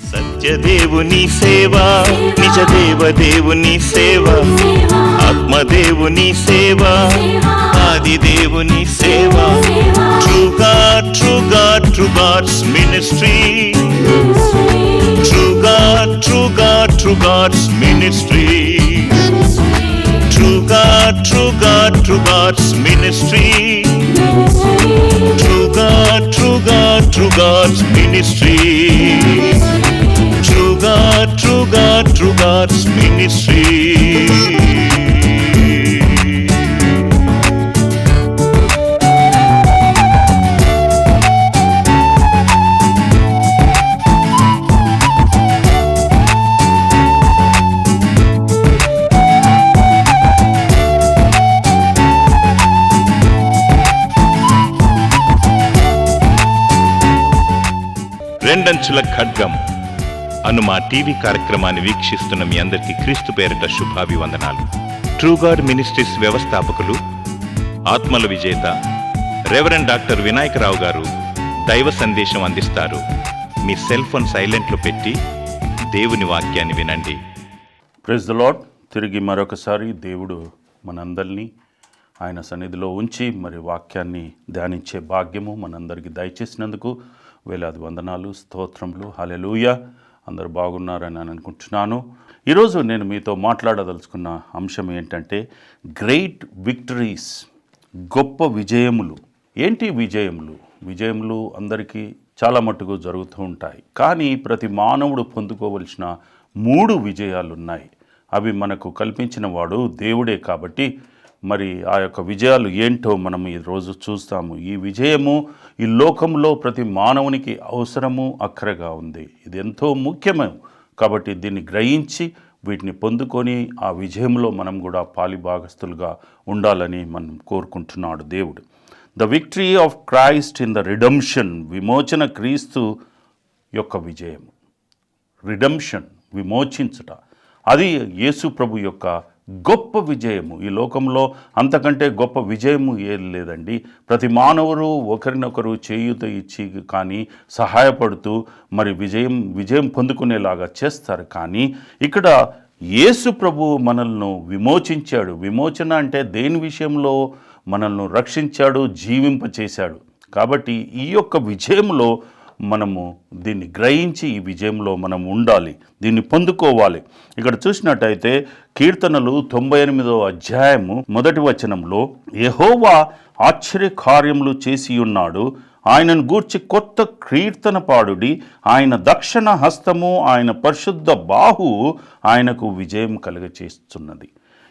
సత్యదేవుని సేవ, నిజ దేవదేవుని సేవ, ఆత్మదేవుని సేవ, ఆదిదేవుని సేవ. True God, true God, true God's ministry. True God, true God, true God's ministry. True God, true God, true God's ministry. True God, true God, true God's ministry. True God, true God, true God's ministry. రెండంచుల ఖడ్గం అను మా TV కార్యక్రమాన్ని వీక్షిస్తున్న మీ అందరికీ క్రీస్తు పేరిట శుభాభివందనాలు. True God ministries వ్యవస్థాపకులు, ఆత్మల విజేత రెవరెండ్ డాక్టర్ వినాయకరావు గారు దైవ సందేశం అందిస్తారు. మీ సెల్ ఫోన్ సైలెంట్లో పెట్టి దేవుని వాక్యాన్ని వినండి. Praise the Lord. తిరిగి మరొకసారి దేవుడు మనందరినీ ఆయన సన్నిధిలో ఉంచి మరి వాక్యాన్ని ధ్యానించే భాగ్యము మనందరికీ దయచేసినందుకు వేలాది వందనాలు, స్తోత్రములు. హల్లెలూయా. అందరూ బాగున్నారని నేను అనుకుంటున్నాను. ఈరోజు నేను మీతో మాట్లాడదలుచుకున్న అంశం ఏంటంటే గ్రేట్ విక్టరీస్, గొప్ప విజయములు. ఏంటి విజయములు? విజయములు అందరికీ చాలా మట్టుకు జరుగుతూ ఉంటాయి. కానీ ప్రతి మానవుడు పొందుకోవలసిన 3 విజయాలు ఉన్నాయి. అవి మనకు కల్పించిన వాడు దేవుడే కాబట్టి మరి ఆ యొక్క విజయాలు ఏంటో మనం ఈరోజు చూస్తాము. ఈ విజయము ఈ లోకంలో ప్రతి మానవునికి అవసరము, అక్కరగా ఉంది. ఇది ఎంతో ముఖ్యము కాబట్టి దీన్ని గ్రహించి వీటిని పొందుకొని ఆ విజయంలో మనం కూడా పాలిభాగస్తులుగా ఉండాలని మనం కోరుకుంటున్నాడు దేవుడు. The victory of Christ in the redemption, విమోచన క్రీస్తు యొక్క విజయము. రిడమ్షన్, విమోచించుట, అది యేసు ప్రభు యొక్క గొప్ప విజయము. ఈ లోకంలో అంతకంటే గొప్ప విజయము ఏం లేదండి. ప్రతి మానవుడు ఒకరినొకరు చేయూత ఇచ్చి కానీ సహాయపడుతూ మరి విజయం పొందుకునేలాగా చేస్తారు. కానీ ఇక్కడ యేసు ప్రభు మనల్ని విమోచించాడు. విమోచన అంటే దేని విషయంలో? మనల్ని రక్షించాడు, జీవింపచేశాడు. కాబట్టి ఈ యొక్క విజయంలో మనము దీన్ని గ్రహించి ఈ విజయంలో మనం ఉండాలి, దీన్ని పొందుకోవాలి. ఇక్కడ చూసినట్టయితే కీర్తనలు 98వ అధ్యాయము 1వ వచనంలో యెహోవా ఆశ్చర్య కార్యములు చేసి ఉన్నాడు, ఆయనను గూర్చి కొత్త కీర్తన పాడుడి, ఆయన దక్షిణ హస్తము, ఆయన పరిశుద్ధ బాహువు ఆయనకు విజయం కలుగచేస్తున్నది.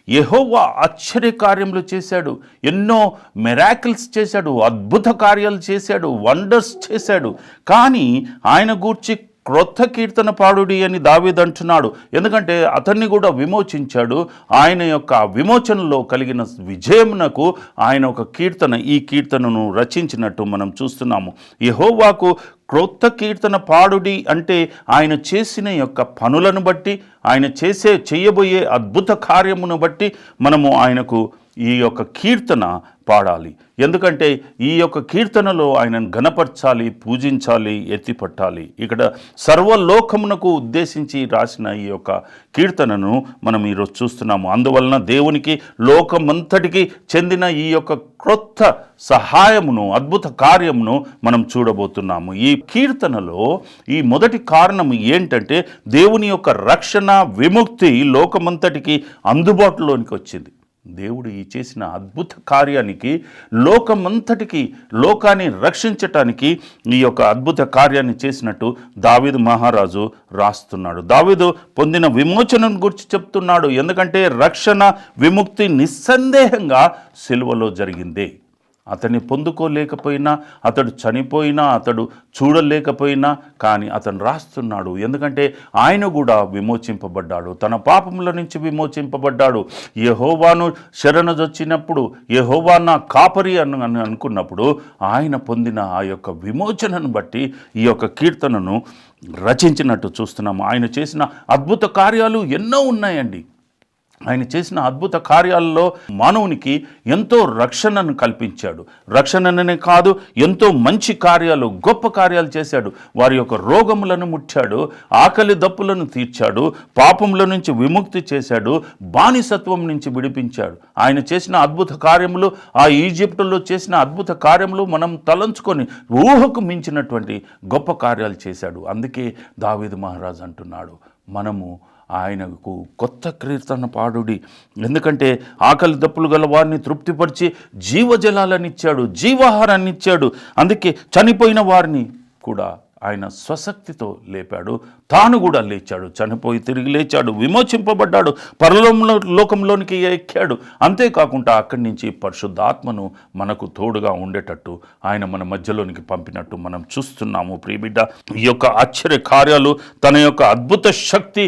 యెహోవా ఆశ్చర్య కార్యములు చేశాడు, ఎన్నో మిరాకిల్స్ చేశాడు, అద్భుత కార్యాలు చేశాడు, వండర్స్ చేశాడు. కానీ ఆయన గూర్చి క్రొత్త కీర్తన పాడుడి అని దావీదు అంటున్నాడు. ఎందుకంటే అతన్ని కూడా విమోచించాడు. ఆయన యొక్క విమోచనలో కలిగిన విజయమునకు ఆయన ఒక కీర్తన, ఈ కీర్తనను రచించినట్టు మనం చూస్తున్నాము. యెహోవాకు క్రొత్త కీర్తన పాడుడి అంటే ఆయన చేసిన యొక్క పనులను బట్టి, ఆయన చేయబోయే అద్భుత కార్యమును బట్టి మనము ఆయనకు ఈ యొక్క కీర్తన పాడాలి. ఎందుకంటే ఈ యొక్క కీర్తనలో ఆయనను ఘనపరచాలి, పూజించాలి, ఎత్తిపట్టాలి. ఇక్కడ సర్వలోకమునకు ఉద్దేశించి రాసిన ఈ యొక్క కీర్తనను మనం ఈరోజు చూస్తున్నాము. అందువలన దేవునికి లోకమంతటికి చెందిన ఈ యొక్క క్రొత్త సహాయమును, అద్భుత కార్యమును మనం చూడబోతున్నాము. ఈ కీర్తనలో ఈ మొదటి కారణం ఏంటంటే దేవుని యొక్క రక్షణ, విముక్తి లోకమంతటికి అందుబాటులోనికి వచ్చింది. దేవుడు ఈ చేసిన అద్భుత కార్యానికి లోకమంతటికి, లోకాన్ని రక్షించటానికి ఈ యొక్క అద్భుత కార్యాన్ని చేసినట్టు దావీదు మహారాజు రాస్తున్నాడు. దావీదు పొందిన విమోచనను గురించి చెప్తున్నాడు. ఎందుకంటే రక్షణ, విముక్తి నిస్సందేహంగా సిలువలో జరిగిందే. అతన్ని పొందుకోలేకపోయినా, అతడు చనిపోయినా, అతడు చూడలేకపోయినా, కానీ అతను రాస్తున్నాడు. ఎందుకంటే ఆయన కూడా విమోచింపబడ్డాడు, తన పాపముల నుంచి విమోచింపబడ్డాడు. యెహోవాను శరణుజొచ్చినప్పుడు, యెహోవా నా కాపరి అని అనుకున్నప్పుడు ఆయన పొందిన ఆ యొక్క విమోచనను బట్టి ఈ యొక్క కీర్తనను రచించినట్టు చూస్తున్నాము. ఆయన చేసిన అద్భుత కార్యాలు ఎన్నో ఉన్నాయండి. ఆయన చేసిన అద్భుత కార్యాలలో మానవునికి ఎంతో రక్షణను కల్పించాడు. రక్షణనే కాదు, ఎంతో మంచి కార్యాలు, గొప్ప కార్యాలు చేశాడు. వారి యొక్క రోగములను ముట్టాడు, ఆకలి దప్పులను తీర్చాడు, పాపముల నుంచి విముక్తి చేశాడు, బానిసత్వం నుంచి విడిపించాడు. ఆయన చేసిన అద్భుత కార్యములు, ఆ ఈజిప్టులో చేసిన అద్భుత కార్యములు మనం తలంచుకొని ఊహకు మించినటువంటి గొప్ప కార్యాలు చేశాడు. అందుకే దావీదు మహారాజు అంటున్నాడు, మనము ఆయనకు కొత్త కీర్తన పాడుడి, ఎందుకంటే ఆకలి దప్పులు గల వారిని తృప్తిపరిచి జీవజలాలనిచ్చాడు, జీవాహారాన్ని ఇచ్చాడు. అందుకే చనిపోయిన వారిని కూడా ఆయన స్వశక్తితో లేపాడు, తాను కూడా లేచాడు, చనిపోయి తిరిగి లేచాడు, విమోచింపబడ్డాడు, లోకంలోనికి ఎక్కాడు. అంతేకాకుండా అక్కడి నుంచి పరిశుద్ధాత్మను మనకు తోడుగా ఉండేటట్టు ఆయన మన మధ్యలోనికి పంపినట్టు మనం చూస్తున్నాము. ప్రియబిడ్డ, ఈ యొక్క ఆశ్చర్య కార్యాలు తన యొక్క అద్భుత శక్తి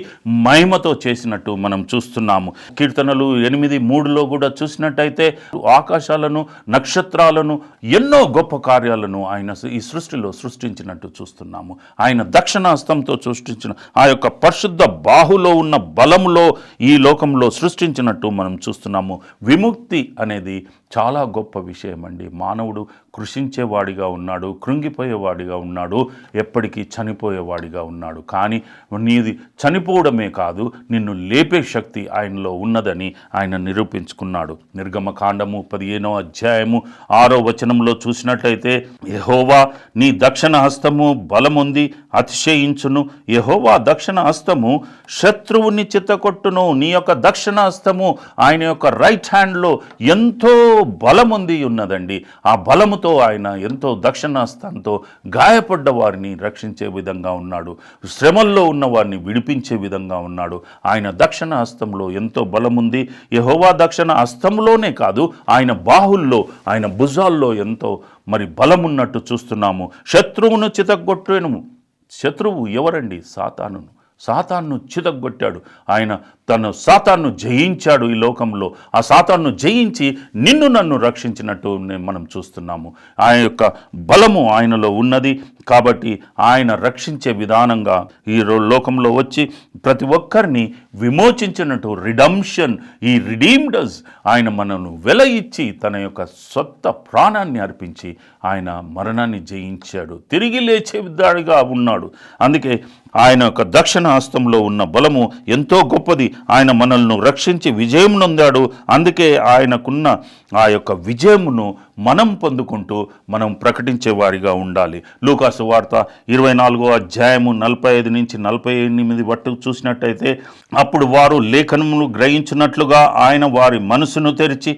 మహిమతో చేసినట్టు మనం చూస్తున్నాము. కీర్తనలు 8:3 కూడా చూసినట్టయితే ఆకాశాలను, నక్షత్రాలను, ఎన్నో గొప్ప కార్యాలను ఆయన ఈ సృష్టిలో సృష్టించినట్టు చూస్తున్నాము. ఆయన దక్షిణ హస్తంతో సృష్టించిన ఆ యొక్క పరిశుద్ధ బాహులో ఉన్న బలములో ఈ లోకంలో సృష్టించినట్టు మనం చూస్తున్నాము. విముక్తి అనేది చాలా గొప్ప విషయం అండి. మానవుడు కృషించేవాడిగా ఉన్నాడు, కృంగిపోయేవాడిగా ఉన్నాడు, ఎప్పటికీ చనిపోయేవాడిగా ఉన్నాడు. కానీ నీది చనిపోవడమే కాదు, నిన్ను లేపే శక్తి ఆయనలో ఉన్నదని ఆయన నిరూపించుకున్నాడు. నిర్గమకాండము 15వ అధ్యాయము 6వ వచనంలో చూసినట్లయితే, యెహోవా నీ దక్షిణ హస్తము బలముంది అతిశయించును, యెహోవా దక్షిణ హస్తము శత్రువుని చిత్తకొట్టును. నీ యొక్క దక్షిణ హస్తము, ఆయన యొక్క రైట్ హ్యాండ్లో ఎంతో బలముంది ఉన్నదండి. ఆ బలముతో ఆయన ఎంతో దక్షిణ హస్తంతో గాయపడ్డ వారిని రక్షించే విధంగా ఉన్నాడు, శ్రమల్లో ఉన్న వారిని విడిపించే విధంగా ఉన్నాడు. ఆయన దక్షిణ హస్తంలో ఎంతో బలముంది. యెహోవా దక్షిణ హస్తంలోనే కాదు, ఆయన బాహుల్లో, ఆయన భుజాల్లో ఎంతో మరి బలమున్నట్టు చూస్తున్నాము. శత్రువును చితగొట్టెను. శత్రువు ఎవరండి? సాతానును చితగొట్టాడు. ఆయన తను సాతాన్ను జయించాడు ఈ లోకంలో. ఆ సాతాన్ను జయించి నిన్ను నన్ను రక్షించినట్టు మనం చూస్తున్నాము. ఆయన యొక్క బలము ఆయనలో ఉన్నది కాబట్టి ఆయన రక్షించే విధానంగా ఈ లోకంలో వచ్చి ప్రతి ఒక్కరిని విమోచించినట్టు రిడమ్షన్, ఈ రిడీమ్డస్, ఆయన మనను వెల ఇచ్చి తన యొక్క సొంత ప్రాణాన్ని అర్పించి ఆయన మరణాన్ని జయించాడు, తిరిగి లేచే విధాడిగా ఉన్నాడు. అందుకే ఆయన యొక్క దక్షిణ హస్తంలో ఉన్న బలము ఎంతో గొప్పది. ఆయన మనల్ని రక్షించి విజయం నొందాడు. అందుకే ఆయనకున్న ఆ యొక్క విజయమును మనం పొందుకుంటూ మనం ప్రకటించే వారిగా ఉండాలి. లూకాసు వార్త 24వ అధ్యాయము 45 నుంచి 48 వరకు చూసినట్టయితే, అప్పుడు వారు లేఖనమును గ్రహించినట్లుగా ఆయన వారి మనసును తెరిచి,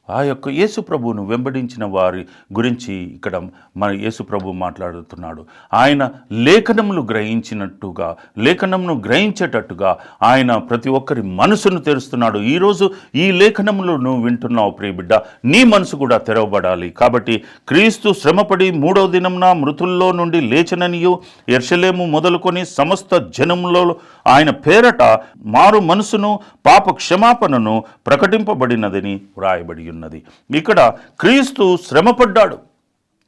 ఆ యొక్క యేసు ప్రభువును వెంబడించిన వారి గురించి ఇక్కడ మన యేసు ప్రభు మాట్లాడుతున్నాడు. ఆయన లేఖనములు గ్రహించినట్టుగా, లేఖనమును గ్రహించేటట్టుగా ఆయన ప్రతి ఒక్కరి మనసును తెరుస్తున్నాడు. ఈరోజు ఈ లేఖనములు నువ్వు వింటున్నావు ప్రియబిడ్డ, నీ మనసు కూడా తెరవబడాలి. కాబట్టి క్రీస్తు శ్రమపడి 3వ దినమున మృతుల్లో నుండి లేచననియు యెరూషలేము మొదలుకొని సమస్త జనములో ఆయన పేరట మారు మనసును, పాప క్షమాపణను ప్రకటింపబడినదని వ్రాయబడి ఉన్నది. ఇక్కడ క్రీస్తు శ్రమపడ్డాడు,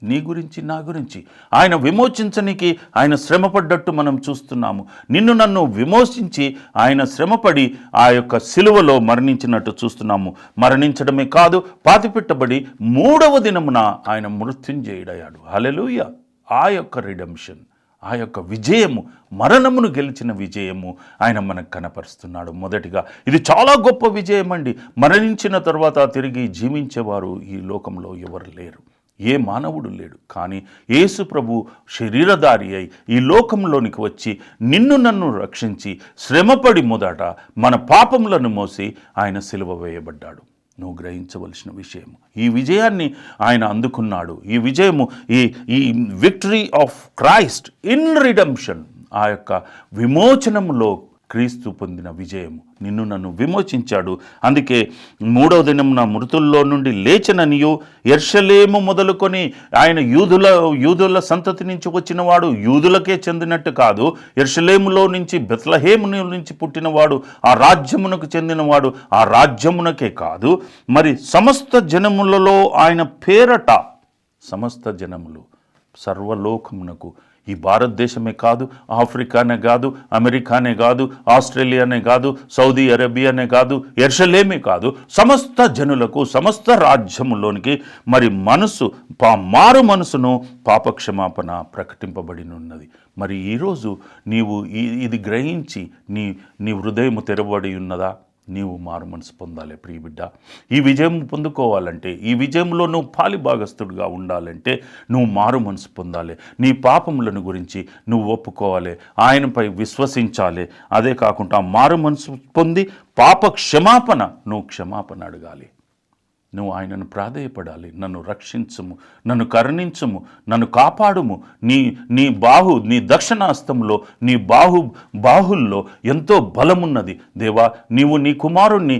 నీ గురించి, నా గురించి. ఆయన విమోచించనికి ఆయన శ్రమపడ్డట్టు మనం చూస్తున్నాము. నిన్ను నన్ను విమోచించి ఆయన శ్రమపడి ఆ యొక్క సిలువలో మరణించినట్టు చూస్తున్నాము. మరణించడమే కాదు, పాతిపెట్టబడి 3వ దినమున ఆయన మృత్యుంజయుడయ్యాడు. హల్లెలూయా! ఆ యొక్క రిడెంప్షన్, ఆ యొక్క విజయము, మరణమును గెలిచిన విజయము ఆయన మనకు కనపరుస్తున్నాడు. మొదటిగా ఇది చాలా గొప్ప విజయం అండి. మరణించిన తర్వాత తిరిగి జీవించేవారు ఈ లోకంలో ఎవరు లేరు, ఏ మానవుడు లేడు. కానీ యేసు ప్రభు శరీరధారి అయి ఈ లోకంలోనికి వచ్చి నిన్ను నన్ను రక్షించి శ్రమపడి మొదట మన పాపములను మోసి ఆయన సిలువ వేయబడ్డాడు. నువ్వు గ్రహించవలసిన విషయము, ఈ విజయాన్ని ఆయన అందుకున్నాడు. ఈ విజయము, ఈ victory of Christ in redemption, ఆ యొక్క విమోచనంలో క్రీస్తు పొందిన విజయము. నిన్ను నన్ను విమోచించాడు. అందుకే 3వ దినమున మృతుల్లో నుండి లేచననియు, యెరూషలేము మొదలుకొని ఆయన యూదుల సంతతి నుంచి వచ్చినవాడు, యూదులకే చెందినట్టు కాదు, యెరూషలేములో నుంచి బెత్లెహేము నుంచి పుట్టినవాడు, ఆ రాజ్యమునకు చెందినవాడు, ఆ రాజ్యమునకే కాదు మరి సమస్త జనములలో ఆయన పేరట, సమస్త జనములు సర్వలోకమునకు, ఈ భారతదేశమే కాదు, ఆఫ్రికానే కాదు, అమెరికానే కాదు, ఆస్ట్రేలియానే కాదు, సౌదీ అరేబియానే కాదు, యెరూషలేమే కాదు, సమస్త జనులకు, సమస్త రాజ్యములోనికి మరి మారు మనసును పాపక్షమాపణ ప్రకటింపబడినున్నది. మరి ఈరోజు నీవు ఇది గ్రహించి నీ హృదయము తెరవబడి ఉన్నదా? నీవు మారు మనసు పొందాలి ప్రియబిడ్డ. ఈ విజయం పొందుకోవాలంటే, ఈ విజయంలో నువ్వు పాలిభాగస్తుడిగా ఉండాలంటే నువ్వు మారు మనసు పొందాలి. నీ పాపములను గురించి నువ్వు ఒప్పుకోవాలి, ఆయనపై విశ్వసించాలి. అదే కాకుండా మారు మనసు పొంది పాప క్షమాపణ, నువ్వు క్షమాపణ అడగాలి. నువ్వు ఆయనను ప్రాధేయపడాలి. నన్ను రక్షించుము, నన్ను కరుణించుము, నన్ను కాపాడుము. నీ దక్షిణాస్తంలో, నీ బాహుల్లో ఎంతో బలమున్నది దేవా. నీవు నీ కుమారుణ్ణి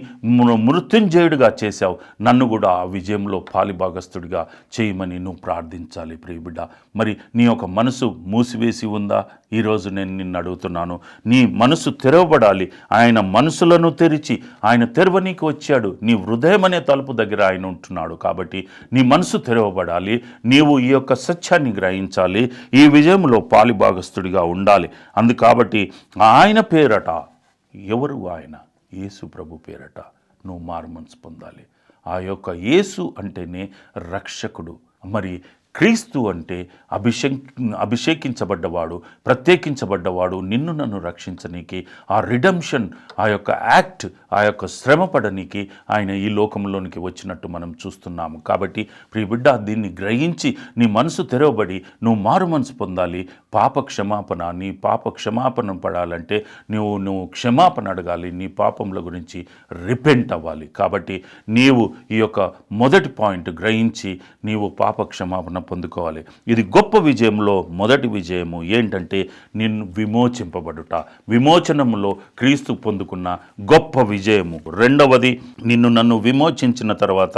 మృత్యుంజయుడిగా చేశావు, నన్ను కూడా ఆ విజయంలో పాలిభాగస్తుడిగా చేయమని నువ్వు ప్రార్థించాలి ప్రియబిడ్డ. మరి నీ యొక్క మనసు మూసివేసి ఉందా? ఈరోజు నేను నిన్ను అడుగుతున్నాను, నీ మనసు తెరవబడాలి. ఆయన మనసులను తెరిచి ఆయన తెరవనీకి వచ్చాడు. నీ హృదయం అనే తలుపు దగ్గర ఆయన ఉంటున్నాడు. కాబట్టి నీ మనసు తెరవబడాలి. నీవు ఈ యొక్క సత్యాన్ని గ్రహించాలి, ఈ విజయంలో పాలిభాగస్తుడిగా ఉండాలి. కాబట్టి ఆయన పేరట, ఎవరు ఆయన? యేసు ప్రభు పేరట నువ్వు మారు మనసు పొందాలి. ఆ యొక్క యేసు అంటేనే రక్షకుడు. మరి క్రీస్తు అంటే అభిషేకించబడ్డవాడు, ప్రత్యేకించబడ్డవాడు, నిన్ను నన్ను రక్షించనీకి, ఆ రిడెంప్షన్, ఆ యొక్క యాక్ట్, ఆ యొక్క శ్రమపడనీకి ఆయన ఈ లోకంలోనికి వచ్చినట్టు మనం చూస్తున్నాము. కాబట్టి ప్రియబిడ్డ, దీన్ని గ్రహించి నీ మనసు తెరవబడి నువ్వు మారు మనసు పొందాలి. నీ పాప క్షమాపణ పడాలంటే నువ్వు క్షమాపణ అడగాలి. నీ పాపముల గురించి రిపెంట్ అవ్వాలి. కాబట్టి నీవు ఈ యొక్క మొదటి పాయింట్ గ్రహించి నీవు పాప క్షమాపణ పొందుకోవాలి. ఇది గొప్ప విజయంలో మొదటి విజయము ఏంటంటే నిన్ను విమోచింపబడుట. విమోచనములో క్రీస్తు పొందుకున్న గొప్ప విజయము. రెండవది, నిన్ను నన్ను విమోచించిన తర్వాత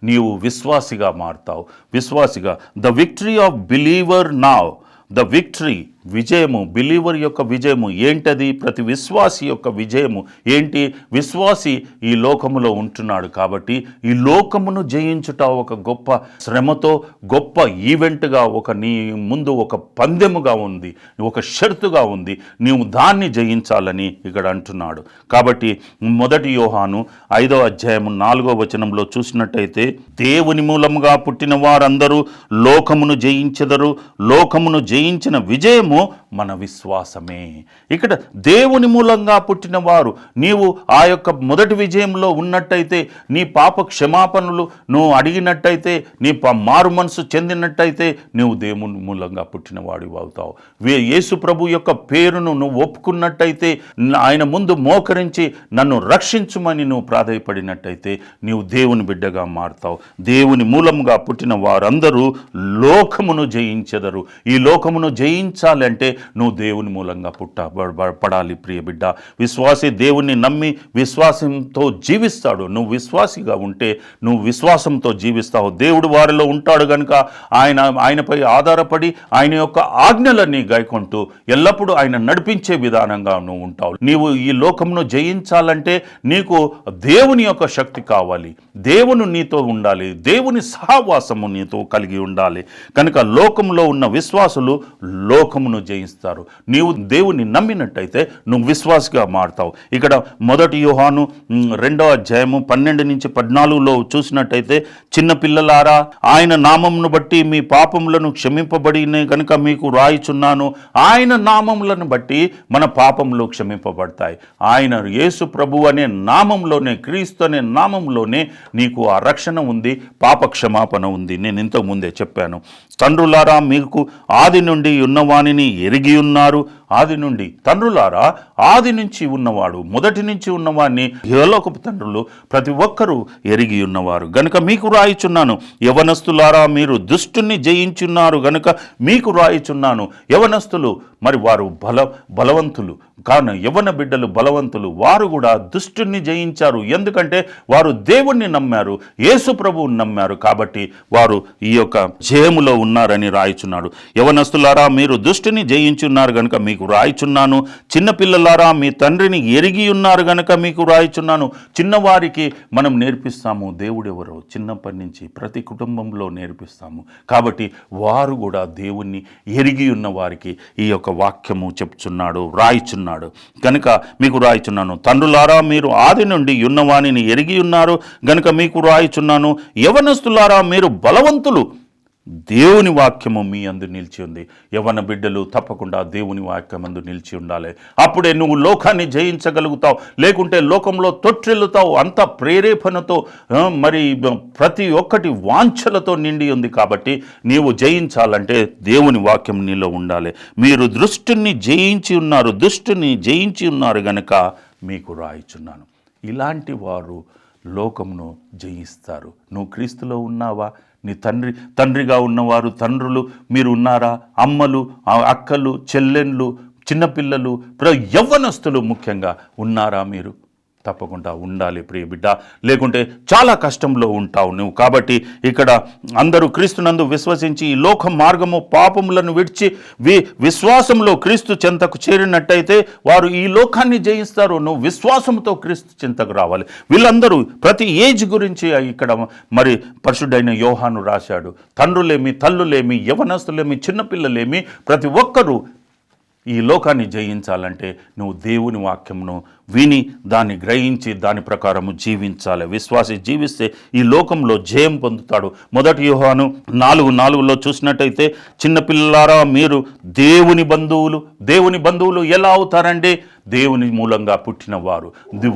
నీవు విశ్వాసిగా మారుతావు. విశ్వాసిగా, the victory of believer now. The victory, విజయము, బిలీవర్ యొక్క విజయము ఏంటది? ప్రతి విశ్వాసి యొక్క విజయము ఏంటి? విశ్వాసి ఈ లోకములో ఉంటున్నాడు కాబట్టి ఈ లోకమును జయించుట ఒక గొప్ప శ్రమతో, గొప్ప ఈవెంట్గా, నీ ముందు ఒక పందెముగా ఉంది, ఒక షరతుగా ఉంది. నీవు దాన్ని జయించాలని ఇక్కడ అంటున్నాడు. కాబట్టి 1 యోహాను 5వ అధ్యాయము 4వ వచనంలో చూసినట్టయితే, దేవుని మూలముగా పుట్టిన వారందరూ లోకమును జయించెదరు, లోకమును జయించిన విజయము మన విశ్వాసమే. ఇక్కడ దేవుని మూలంగా పుట్టిన వారు, నీవు ఆ యొక్క మొదటి విజయంలో ఉన్నట్టయితే, నీ పాప క్షమాపణలు నువ్వు అడిగినట్టయితే, నీ మారు మనసు చెందినట్టయితే నువ్వు దేవుని మూలంగా పుట్టిన వాడివి అవుతావు. యేసు ప్రభు యొక్క పేరును నువ్వు ఒప్పుకున్నట్టయితే, ఆయన ముందు మోకరించి నన్ను రక్షించుమని నువ్వు ప్రాధేయపడినట్టయితే నీవు దేవుని బిడ్డగా మారుతావు. దేవుని మూలంగా పుట్టిన వారందరూ లోకమును జయించెదరు. ఈ లోకమును జయించాలంటే నువ్వు దేవుని మూలంగా పడాలి ప్రియ బిడ్డ. విశ్వాసి దేవుణ్ణి నమ్మి విశ్వాసంతో జీవిస్తాడు. నువ్వు విశ్వాసిగా ఉంటే నువ్వు విశ్వాసంతో జీవిస్తావు. దేవుడు వారిలో ఉంటాడు కనుక ఆయనపై ఆధారపడి ఆయన యొక్క ఆజ్ఞలన్నీ గైకొంటూ ఎల్లప్పుడూ ఆయన నడిపించే విధానంగా నువ్వు ఉంటావు. నీవు ఈ లోకమును జయించాలంటే నీకు దేవుని యొక్క శక్తి కావాలి, దేవుని నీతో ఉండాలి, దేవుని సహవాసము నీతో కలిగి ఉండాలి. కనుక లోకంలో ఉన్న విశ్వాసులు లోకమును జయిస్తారు. నీవు దేవుని నమ్మినట్టయితే నువ్వు విశ్వాసిగా మారుతావు. ఇక్కడ 1 యోహాను 2వ అధ్యాయము 12-14లో చూసినట్టయితే, చిన్నపిల్లలారా, ఆయన నామమును బట్టి మీ పాపములను క్షమింపబడినే కనుక మీకు రాయిచున్నాను. ఆయన నామములను బట్టి మన పాపములు క్షమింపబడతాయి. ఆయన యేసు ప్రభు అనే నామంలోనే, క్రీస్తు అనే నామంలోనే నీకు ఆ రక్షణ ఉంది, పాప క్షమాపణ ఉంది. నేను ఇంతకు ముందే చెప్పాను. తండ్రులారా, మీకు ఆది నుండి ఉన్నవానిని ఎరిగి ఉన్నారు, ఆది నుండి, తండ్రులారా ఆది నుంచి ఉన్నవాడు, మొదటి నుంచి ఉన్నవాడిని ఇహలోకపు తండ్రులు ప్రతి ఒక్కరూ ఎరిగి ఉన్నవారు గనుక మీకు రాయిచున్నాను. యవనస్తులారా మీరు దుష్టుని జయించున్నారు గనుక మీకు రాయిచున్నాను. యవనస్తులు మరి వారు బలవంతులు కాను, యవన బిడ్డలు బలవంతులు. వారు కూడా దుష్టుని జయించారు, ఎందుకంటే వారు దేవుణ్ణి నమ్మారు, యేసు ప్రభువుని నమ్మారు. కాబట్టి వారు ఈ యొక్క జయములో ఉన్నారని రాయిచున్నాడు. యవనస్తులారా మీరు దుష్టుని జయించున్నారు గనుక మీకు రాయిచున్నాను. చిన్నపిల్లలారా మీ తండ్రిని ఎరిగి ఉన్నారు గనుక మీకు రాయిచున్నాను. చిన్నవారికి మనం నేర్పిస్తాము దేవుడెవరో, చిన్నప్పటి నుంచి ప్రతి కుటుంబంలో నేర్పిస్తాము. కాబట్టి వారు కూడా దేవుణ్ణి ఎరిగి ఉన్న వారికి ఈ యొక్క వాక్యము చెప్తున్నాడు, రాయిచున్నాడు గనుక మీకు రాయిచున్నాను. తండ్రులారా మీరు ఆది నుండి ఉన్నవానిని ఎరిగి ఉన్నారు గనుక మీకు రాయిచున్నాను. యవనస్తులారా మీరు బలవంతులు, దేవుని వాక్యము మీ అందు నిలిచి ఉంది. యవన బిడ్డలు తప్పకుండా దేవుని వాక్యమందు నిలిచి ఉండాలి. అప్పుడే నువ్వు లోకాన్ని జయించగలుగుతావు, లేకుంటే లోకంలో తొట్టిల్లుతావు. అంత ప్రేరేపణతో మరి ప్రతి ఒక్కటి వాంఛలతో నిండి ఉంది. కాబట్టి నీవు జయించాలంటే దేవుని వాక్యం నీలో ఉండాలి. మీరు దుష్టుని జయించి ఉన్నారు గనక మీకు రాయిచున్నాను. ఇలాంటి వారు లోకమును జయిస్తారు. నువ్వు క్రీస్తులో ఉన్నావా? నీ తండ్రిగా ఉన్నవారు, తండ్రులు మీరు ఉన్నారా? అమ్మలు, అక్కలు, చెల్లెళ్ళు, చిన్నపిల్లలు, యవ్వనస్తులు ముఖ్యంగా ఉన్నారా మీరు? తప్పకుండా ఉండాలి ప్రియ బిడ్డ, లేకుంటే చాలా కష్టంలో ఉంటావు నువ్వు. కాబట్టి ఇక్కడ అందరూ క్రీస్తునందు విశ్వసించి ఈ లోక మార్గము పాపములను విడిచి విశ్వాసంలో క్రీస్తు చెంతకు చేరినట్టయితే వారు ఈ లోకాన్ని జయిస్తారు. నువ్వు విశ్వాసంతో క్రీస్తు చెంతకు రావాలి. వీళ్ళందరూ ప్రతి ఏజ్ గురించి ఇక్కడ మరి పరిశుద్ధైన యోహాను రాశాడు. తండ్రులేమి, తల్లులేమి, యవనస్తులేమి, చిన్నపిల్లలేమి ప్రతి ఒక్కరూ ఈ లోకాన్ని జయించాలంటే నువ్వు దేవుని వాక్యమును విని దాన్ని గ్రహించి దాని ప్రకారము జీవించాలి. విశ్వాసి జీవిస్తే ఈ లోకంలో జయం పొందుతాడు. మొదటి యోహాను 4:4 చూసినట్టయితే, చిన్నపిల్లలారా మీరు దేవుని బంధువులు ఎలా అవుతారండి? దేవుని మూలంగా పుట్టినవారు.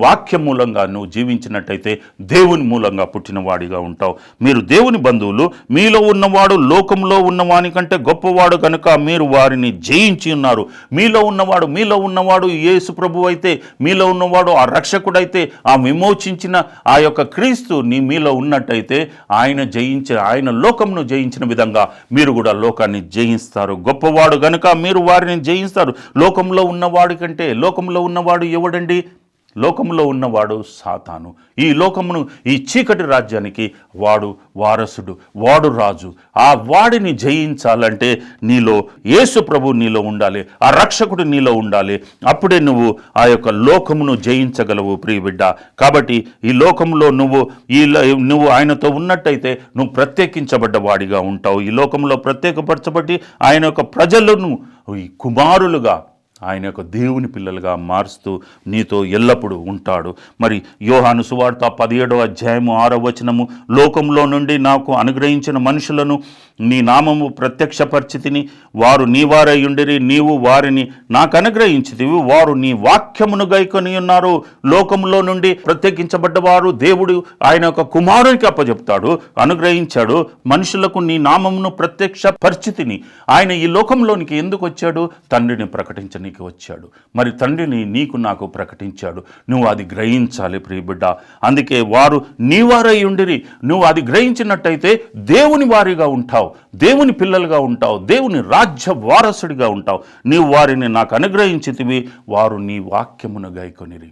వాక్యం మూలంగా నువ్వు జీవించినట్టయితే దేవుని మూలంగా పుట్టిన వాడిగా ఉంటావు. మీరు దేవుని బంధువులు. మీలో ఉన్నవాడు లోకంలో ఉన్నవాని కంటే గొప్పవాడు కనుక మీరు వారిని జయించి ఉన్నారు. మీలో ఉన్నవాడు యేసు ప్రభు అయితే, మీలో ఉన్నవాడు ఆ రక్షకుడైతే, ఆ విమోచించిన ఆ యొక్క క్రీస్తు మీలో ఉన్నట్టయితే ఆయన లోకంను జయించిన విధంగా మీరు కూడా లోకాన్ని జయిస్తారు. గొప్పవాడు గనుక మీరు వారిని జయిస్తారు. లోకంలో ఉన్నవాడు ఎవడండి? లోకంలో ఉన్నవాడు సాతాను. ఈ లోకమును, ఈ చీకటి రాజ్యానికి వాడు వారసుడు, వాడు రాజు. ఆ వాడిని జయించాలంటే నీలో యేసు ప్రభు నీలో ఉండాలి, ఆ రక్షకుడు నీలో ఉండాలి. అప్పుడే నువ్వు ఆ యొక్క లోకమును జయించగలవు ప్రియ బిడ్డ. కాబట్టి ఈ లోకంలో నువ్వు ఆయనతో ఉన్నట్టయితే నువ్వు ప్రత్యేకించబడ్డ వాడిగా ఉంటావు. ఈ లోకంలో ప్రత్యేకపరచబడి ఆయన యొక్క ప్రజలను ఈ కుమారులుగా, ఆయన యొక్క దేవుని పిల్లలుగా మారుస్తూ నీతో ఎల్లప్పుడూ ఉంటాడు. మరి యోహాను సువార్త 17:6 లోకంలో నుండి నాకు అనుగ్రహించిన మనుషులను నీ నామము ప్రత్యక్షపరిచితిని, వారు నీవారై ఉండిరి, నీవు వారిని నాకు అనుగ్రహించితివి, వారు నీ వాక్యమును గైకొని ఉన్నారు. లోకంలో నుండి ప్రత్యేకించబడ్డవారు దేవుడు ఆయన యొక్క కుమారునికి అప్పచెప్తాడు, అనుగ్రహించాడు. మనుషులకు నీ నామమును ప్రత్యక్షపరిచితిని. ఆయన ఈ లోకంలోనికి ఎందుకు వచ్చాడు? తండ్రిని ప్రకటించడానికి వచ్చాడు. మరి తండ్రిని నీకు నాకు ప్రకటించాడు. నువ్వు అది గ్రహించాలి ప్రియ బిడ్డ. అందుకే వారు నీవారై ఉండిరి. నువ్వు అది గ్రహించినట్టయితే దేవుని వారిగా ఉంటావు, దేవుని పిల్లలుగా ఉంటావు, దేవుని రాజ్య వారసుడిగా ఉంటావు. నీవు వారిని నాకు అనుగ్రహించితివి, వారు నీ వాక్యమును గైకొనిరి.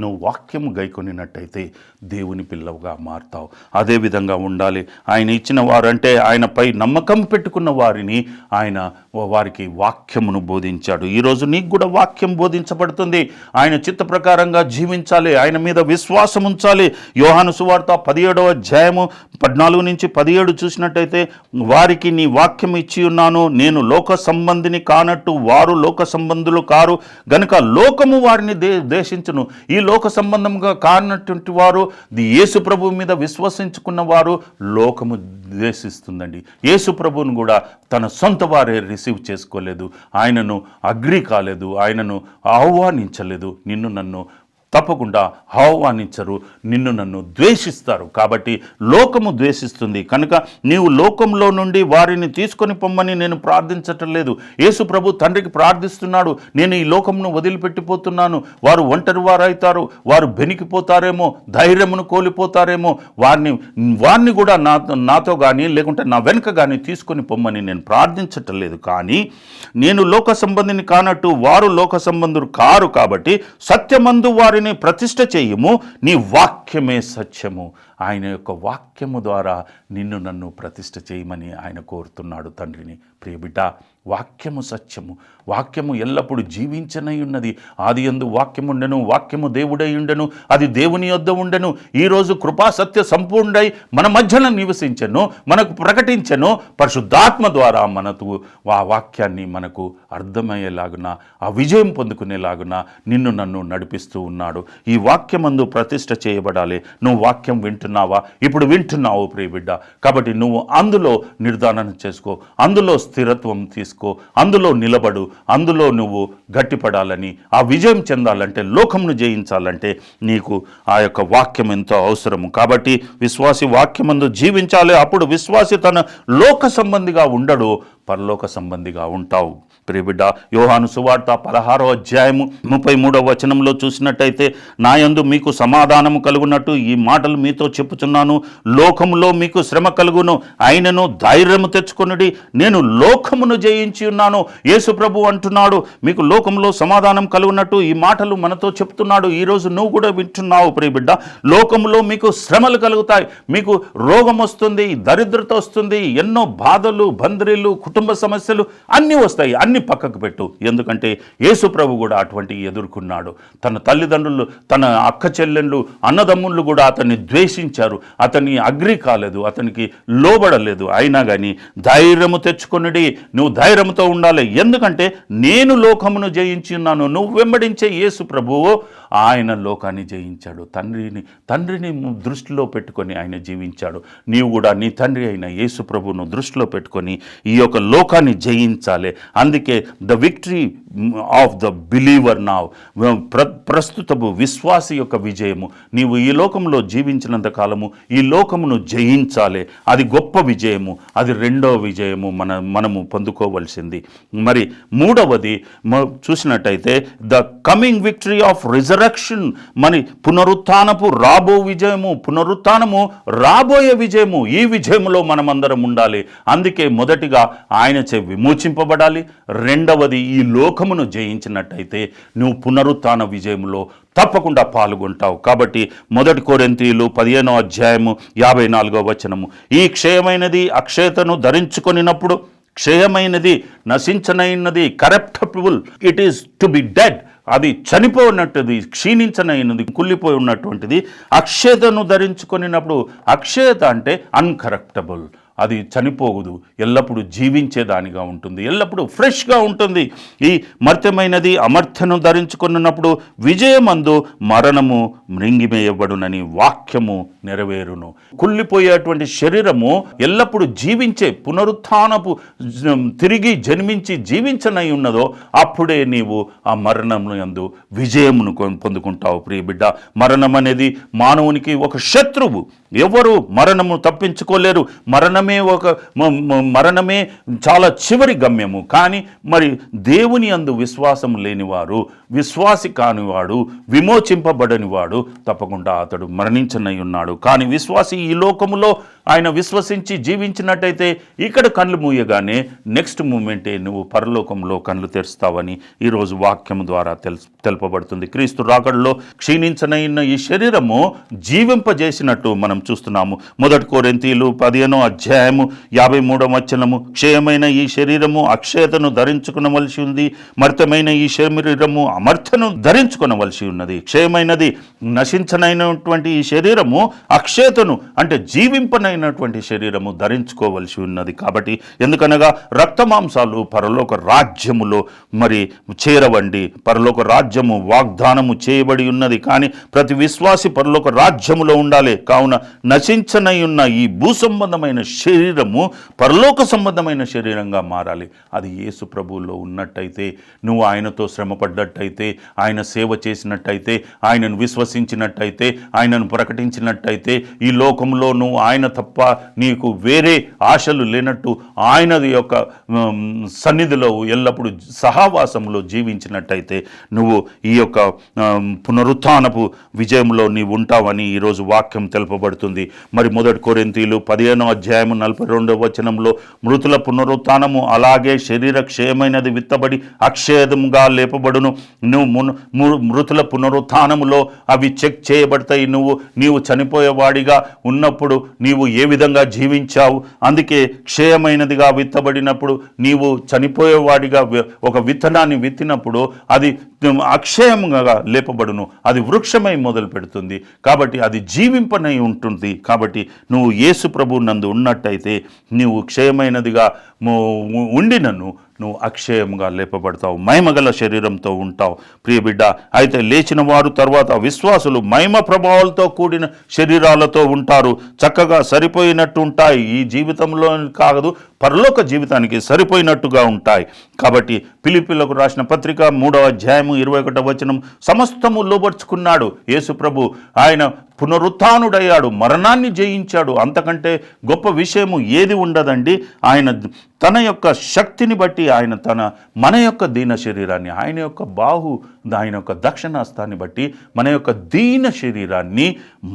నువ్వు వాక్యము గైకొనినట్టయితే దేవుని పిల్లవుగా మారుతావు. అదేవిధంగా ఉండాలి. ఆయన ఇచ్చిన వారంటే ఆయనపై నమ్మకం పెట్టుకున్న వారికి వాక్యమును బోధించాడు. ఈరోజు నీకు కూడా వాక్యం బోధించబడుతుంది. ఆయన చిత్త ప్రకారంగా జీవించాలి, ఆయన మీద విశ్వాసం ఉంచాలి. యోహాను సువార్త 17:14-17 చూసినట్టయితే, వారికి నీ వాక్యం ఇచ్చి ఉన్నాను, నేను లోక సంబంధిని కానట్టు వారు లోక సంబంధులు కారు గనుక లోకము వారిని దేశించును. ఈ లోక సంబంధంగా కానటువంటి వారు, యేసు ప్రభు మీద విశ్వసించుకున్న వారు లోకము ద్వేషిస్తుందండి. యేసు ప్రభువును కూడా తన సొంత వారే రిసీవ్ చేసుకోలేదు, ఆయనను అగ్రి కాలేదు, ఆయనను ఆహ్వానించలేదు. నిన్ను నన్ను తప్పకుండా ఆహ్వానించరు, నిన్ను నన్ను ద్వేషిస్తారు. కాబట్టి లోకము ద్వేషిస్తుంది కనుక నీవు లోకంలో నుండి వారిని తీసుకొని పొమ్మని నేను ప్రార్థించటం లేదు. యేసు ప్రభు తండ్రికి ప్రార్థిస్తున్నాడు, నేను ఈ లోకమును వదిలిపెట్టిపోతున్నాను, వారు ఒంటరి వారైతారు, వారు బెనికిపోతారేమో, ధైర్యమును కోల్పోతారేమో, వారిని కూడా నాతో కానీ లేకుంటే నా వెనుక కానీ తీసుకొని పొమ్మని నేను ప్రార్థించటం లేదు. కానీ నేను లోక సంబంధిని కానట్టు వారు లోక సంబంధులు కారు కాబట్టి సత్యమందు వారిని ప్రతిష్ఠ చేయుము, నీ వాక్యమే సత్యము. ఆయన యొక్క వాక్యము ద్వారా నిన్ను నన్ను ప్రతిష్ఠ చేయమని ఆయన కోరుతున్నాడు తండ్రిని. ప్రియబిడ్డ, వాక్యము సత్యము, వాక్యము ఎల్లప్పుడూ జీవించనై ఉన్నది. ఆది యందు వాక్యముండెను, వాక్యము దేవుడై ఉండెను, అది దేవుని యొద్ద ఉండెను. ఈరోజు కృపా సత్య సంపూర్ణుడై మన మధ్యన నివసించెను, మనకు ప్రకటించెను. పరిశుద్ధాత్మ ద్వారా మనకు ఆ వాక్యాన్ని మనకు అర్థమయ్యేలాగున, ఆ విజయం పొందుకునేలాగున నిన్ను నన్ను నడిపిస్తూ ఉన్నాడు. ఈ వాక్యమందు ప్రతిష్ఠ చేయబడాలి. నువ్వు వాక్యం వింటున్నావా? ఇప్పుడు వింటున్నావు ప్రియబిడ్డ. కాబట్టి నువ్వు అందులో నిర్ధారణ చేసుకో, అందులో స్థిరత్వం తీసుకో, అందులో నిలబడు, అందులో నువ్వు గట్టిపడాలని, ఆ విజయం చెందాలంటే, లోకంను జయించాలంటే నీకు ఆ యొక్క వాక్యం ఎంతో అవసరము. కాబట్టి విశ్వాసి వాక్యమందు జీవించాలి. అప్పుడు విశ్వాసి తన లోక సంబంధిగా ఉండడు, పరలోక సంబంధిగా ఉంటావు. ప్రియబిడ్డ, యోహాను సువార్త 16వ అధ్యాయము 33వ వచనంలో చూసినట్టయితే, నా యందు మీకు సమాధానము కలుగునట్టు ఈ మాటలు మీతో చెప్పుచున్నాను. లోకములో మీకు శ్రమ కలుగును, అయినను ధైర్యము తెచ్చుకొనుడి, నేను లోకమును జయించి ఉన్నాను. యేసు ప్రభు అంటున్నాడు, మీకు లోకంలో సమాధానం కలుగునట్టు ఈ మాటలు మనతో చెప్తున్నాడు. ఈరోజు నువ్వు కూడా వింటున్నావు ప్రియబిడ్డ. లోకములో మీకు శ్రమలు కలుగుతాయి, మీకు రోగం వస్తుంది, దరిద్రత వస్తుంది, ఎన్నో బాధలు, బందరీలు, కుటుంబ సమస్యలు అన్నీ వస్తాయి. అన్ని పక్కకు పెట్టు. ఎందుకంటే యేసు ప్రభు కూడా అటువంటివి ఎదుర్కొన్నాడు. తన తల్లిదండ్రులు, తన అక్క చెల్లెళ్ళు, అన్నదమ్ముళ్ళు కూడా అతన్ని ద్వేషించారు, అతన్ని అగ్రి కాలేదు, అతనికి లోబడలేదు. అయినా కానీ ధైర్యము తెచ్చుకొనిడి, నువ్వు ధైర్యంతో ఉండాలి. ఎందుకంటే నేను లోకమును జయించి ఉన్నాను. నువ్వు వెంబడించే యేసు ప్రభువు ఆయన లోకాన్ని జయించాడు. తండ్రిని దృష్టిలో పెట్టుకొని ఆయన జీవించాడు. నీవు కూడా నీ తండ్రి అయిన యేసు ప్రభువును దృష్టిలో పెట్టుకొని ఈ యొక్క లోకాన్ని జయించాలి. అందుకే the victory of the believer now, ప్రస్తుతము విశ్వాసి యొక్క విజయము. నీవు ఈ లోకంలో జీవించినంత కాలము ఈ లోకమును జయించాలి. అది గొప్ప విజయము, అది రెండవ విజయము మనము పొందుకోవలసింది. మరి మూడవది చూసినట్టయితే the coming victory of resurrection, మన పునరుత్థానపు రాబో విజయము, పునరుత్థానము రాబోయే విజయము. ఈ విజయములో మనమందరం ఉండాలి. అందుకే మొదటిగా ఆయనచే విమోచింపబడాలి. రెండవది ఈ లోకమును జయించినట్టయితే నువ్వు పునరుత్థాన విజయములో తప్పకుండా పాల్గొంటావు. కాబట్టి 1 కొరింథీయులు 15వ అధ్యాయము 54వ వచనము, ఈ క్షయమైనది అక్షయతను ధరించుకొనినప్పుడు, క్షయమైనది నశించనైనది, corruptible, it is to be dead, అది చనిపోయినట్టుది, క్షీణించనైనది, కుళ్ళిపోయి ఉన్నటువంటిది అక్షయతను ధరించుకొనినప్పుడు. అక్షయత అంటే అన్కరప్టబుల్, అది చనిపోదు, ఎల్లప్పుడూ జీవించేదానిగా ఉంటుంది, ఎల్లప్పుడూ ఫ్రెష్గా ఉంటుంది. ఈ మర్త్యమైనది అమర్త్యను ధరించుకున్నప్పుడు విజయమందు మరణము మృంగివేయబడునని వాక్యము నెరవేరును. కుళ్ళిపోయేటువంటి శరీరము ఎల్లప్పుడూ జీవించే, పునరుత్థానపు తిరిగి జన్మించి జీవించనై ఉన్నదో అప్పుడే నీవు ఆ మరణము యందు విజయమును పొందుకుంటావు. ప్రియబిడ్డ, మరణం అనేది మానవునికి ఒక శత్రువు. ఎవరు మరణము తప్పించుకోలేరు. మరణమే చాలా చివరి గమ్యము. కానీ మరి దేవుని యందు విశ్వాసం లేనివారు, విశ్వాసి కానివాడు, విమోచింపబడనివాడు తప్పకుండా అతడు మరణించనై ఉన్నాడు. కానీ విశ్వాసి ఈ లోకములో ఆయన విశ్వసించి జీవించినట్టయితే ఇక్కడ కళ్ళు మూయగానే నెక్స్ట్ మూమెంటే నువ్వు పరలోకంలో కళ్ళు తెరుస్తావని ఈరోజు వాక్యం ద్వారా తెలుపబడుతుంది. క్రీస్తు రాకడలో క్షీణించనైన ఈ శరీరము జీవింపజేసినట్టు మనం చూస్తున్నాము. 1 కొరింథీయులు 15వ అధ్యాయము 53వ వచనము, క్షయమైన ఈ శరీరము అక్షయతను ధరించుకునవలసి ఉంది, మర్త్యమైన ఈ శరీరము అమర్త్యను ధరించుకునవలసి ఉన్నది. క్షయమైనది నశించనైనటువంటి ఈ శరీరము అక్షయతను అంటే జీవింపనైనటువంటి శరీరము ధరించుకోవలసి ఉన్నది. కాబట్టి ఎందుకనగా రక్తమాంసాలు పరలోక రాజ్యములో మరి చేరవండి. పరలోక రాజ్యము వాగ్దానము చేయబడి ఉన్నది. కానీ ప్రతి విశ్వాసి పరలోక రాజ్యములో ఉండాలి. కావున నశించనై ఉన్న ఈ భూసంబంధమైన శరీరము పరలోక సంబంధమైన శరీరంగా మారాలి. అది యేసు ప్రభువులో ఉన్నట్టయితే, నువ్వు ఆయనతో శ్రమపడ్డట్టయితే, ఆయన సేవ చేసినట్టయితే, ఆయనను విశ్వసించినట్టయితే, ఆయనను ప్రకటించినట్టయితే, ఈ లోకంలో నువ్వు ఆయన తప్ప నీకు వేరే ఆశలు లేనట్టు ఆయన యొక్క సన్నిధిలో ఎల్లప్పుడూ సహవాసంలో జీవించినట్టయితే నువ్వు ఈ యొక్క పునరుత్థానపు విజయంలో నీవు ఉంటావని ఈరోజు వాక్యం తెలుపబడుతుంది. మరి 1 కొరింథీయులు 15:42 మృతుల పునరుత్థానము అలాగే శరీర క్షయమైనది విత్తబడి అక్షయముగా లేపబడును. నువ్వు మృతుల పునరుత్థానములో అవి చెక్ చేయబడతాయి. నీవు చనిపోయేవాడిగా ఉన్నప్పుడు నీవు ఏ విధంగా జీవించావు, అందుకే క్షయమైనదిగా విత్తబడినప్పుడు నీవు చనిపోయేవాడిగా ఒక విత్తనాన్ని విత్తినప్పుడు అది అక్షయంగా లేపబడును, అది వృక్షమై మొదలు పెడుతుంది. కాబట్టి అది జీవింపనై ఉంటుంది. కాబట్టి నువ్వు యేసు ప్రభు నందు ఉన్నట్టయితే నీవు క్షయమైనదిగా ఉండినను నువ్వు అక్షయంగా లేపబడతావు, మహిమగల శరీరంతో ఉంటావు. ప్రియ బిడ్డ, అయితే లేచిన వారు తర్వాత విశ్వాసులు మహిమ ప్రభావాలతో కూడిన శరీరాలతో ఉంటారు. చక్కగా సరిపోయినట్టు ఉంటాయి. ఈ జీవితంలో కాదు, పరలోక జీవితానికి సరిపోయినట్టుగా ఉంటాయి. కాబట్టి ఫిలిప్పీలకు రాసిన పత్రిక 3:21 సమస్తము లోబర్చుకున్నాడు యేసు ప్రభు. ఆయన పునరుత్థానుడయ్యాడు, మరణాన్ని జయించాడు. అంతకంటే గొప్ప విషయము ఏది ఉండదండి. ఆయన తన యొక్క శక్తిని బట్టి ఆయన మన యొక్క దీన శరీరాన్ని, ఆయన యొక్క ఆయన యొక్క దక్షిణాస్తాన్ని బట్టి మన యొక్క దీన శరీరాన్ని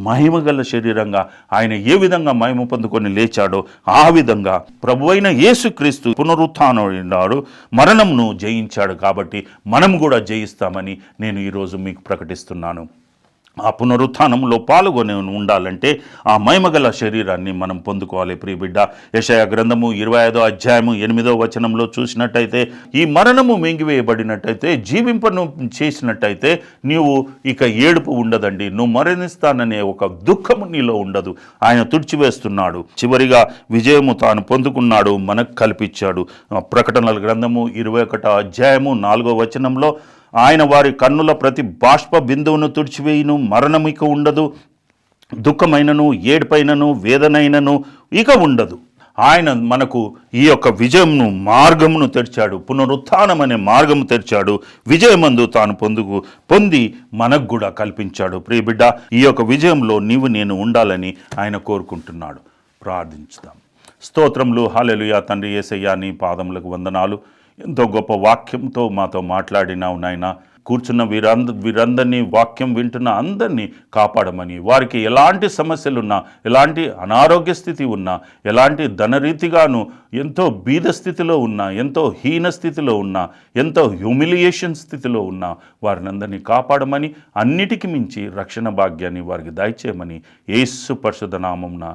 మహిమగల శరీరంగా ఆయన ఏ విధంగా మహిమ పొందుకొని లేచాడో ఆ విధంగా ప్రభువైన యేసుక్రీస్తు పునరుత్థానుడైనాడు, మరణంను జయించాడు. కాబట్టి మనం కూడా జయిస్తామని నేను ఈరోజు మీకు ప్రకటిస్తున్నాను. ఆ పునరుత్థానంలో పాల్గొని ఉండాలంటే ఆ మహిమగల శరీరాన్ని మనం పొందుకోవాలి. ప్రియ బిడ్డ, యెషయా గ్రంథము 25:8 చూసినట్టయితే, ఈ మరణము మింగివేయబడినట్టయితే, జీవింపను చేసినట్టయితే నీవు ఇక ఏడుపు ఉండదండి. నువ్వు మరణిస్తాననే ఒక దుఃఖము నీలో ఉండదు. ఆయన తుడిచివేస్తున్నాడు. చివరిగా విజయము తాను పొందుకున్నాడు, మనకు కల్పించాడు. ప్రకటనల గ్రంథము 21:4 ఆయన వారి కన్నుల ప్రతి బాష్ప బిందువును తుడిచివేయును, మరణం ఇక ఉండదు, దుఃఖమైనను ఏడుపైనను వేదనైనను ఇక ఉండదు. ఆయన మనకు ఈ యొక్క విజయమును మార్గమును తెరిచాడు, పునరుత్థానం అనే మార్గము తెరిచాడు. విజయమందు తాను పొంది మనకు కూడా కల్పించాడు. ప్రియ బిడ్డ, ఈ యొక్క విజయంలో నేను ఉండాలని ఆయన కోరుకుంటున్నాడు. ప్రార్థించుదాం. స్తోత్రములు, హల్లెలూయా. తండ్రి యేసయ్యా, నీ పాదములకు వందనాలు. ఎంతో గొప్ప వాక్యంతో మాతో మాట్లాడినావు నాయన. కూర్చున్న వీరందరినీ, వాక్యం వింటున్న అందరినీ కాపాడమని, వారికి ఎలాంటి సమస్యలున్నా, ఎలాంటి అనారోగ్య స్థితి ఉన్నా, ఎలాంటి ధనరీతిగాను ఎంతో బీద స్థితిలో ఉన్నా, ఎంతో హీన స్థితిలో ఉన్నా, ఎంతో హ్యూమిలియేషన్ స్థితిలో ఉన్నా వారిని అందరినీ కాపాడమని, అన్నిటికీ మించి రక్షణ భాగ్యాన్ని వారికి దయచేయమని యేసు పరిశుద్ధ నామమున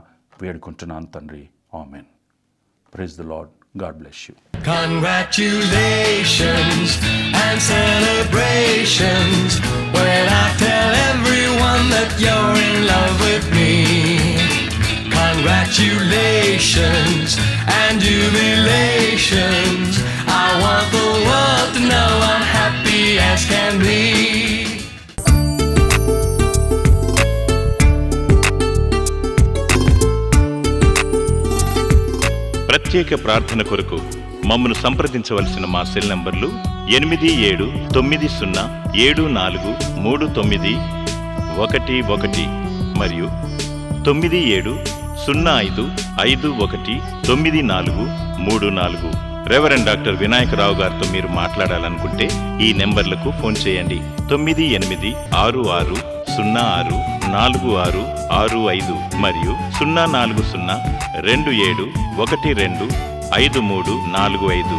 వేడుకుంటున్నాను తండ్రి. Amen. Praise the Lord. God bless you. Congratulations and celebrations when I tell everyone that you're in love with me. Congratulations and jubilations. I want the world to know I'm happy as can be. ప్రత్యేక ప్రార్థన కొరకు మమ్మను సంప్రదించవలసిన మా cell నంబర్లు 8770743911 మరియు 9705519434. Reverend doctor Vinayaka Rao గారితో మీరు మాట్లాడాలనుకుంటే ఈ నెంబర్లకు ఫోన్ చేయండి. 9866064665 మరియు 04027125345.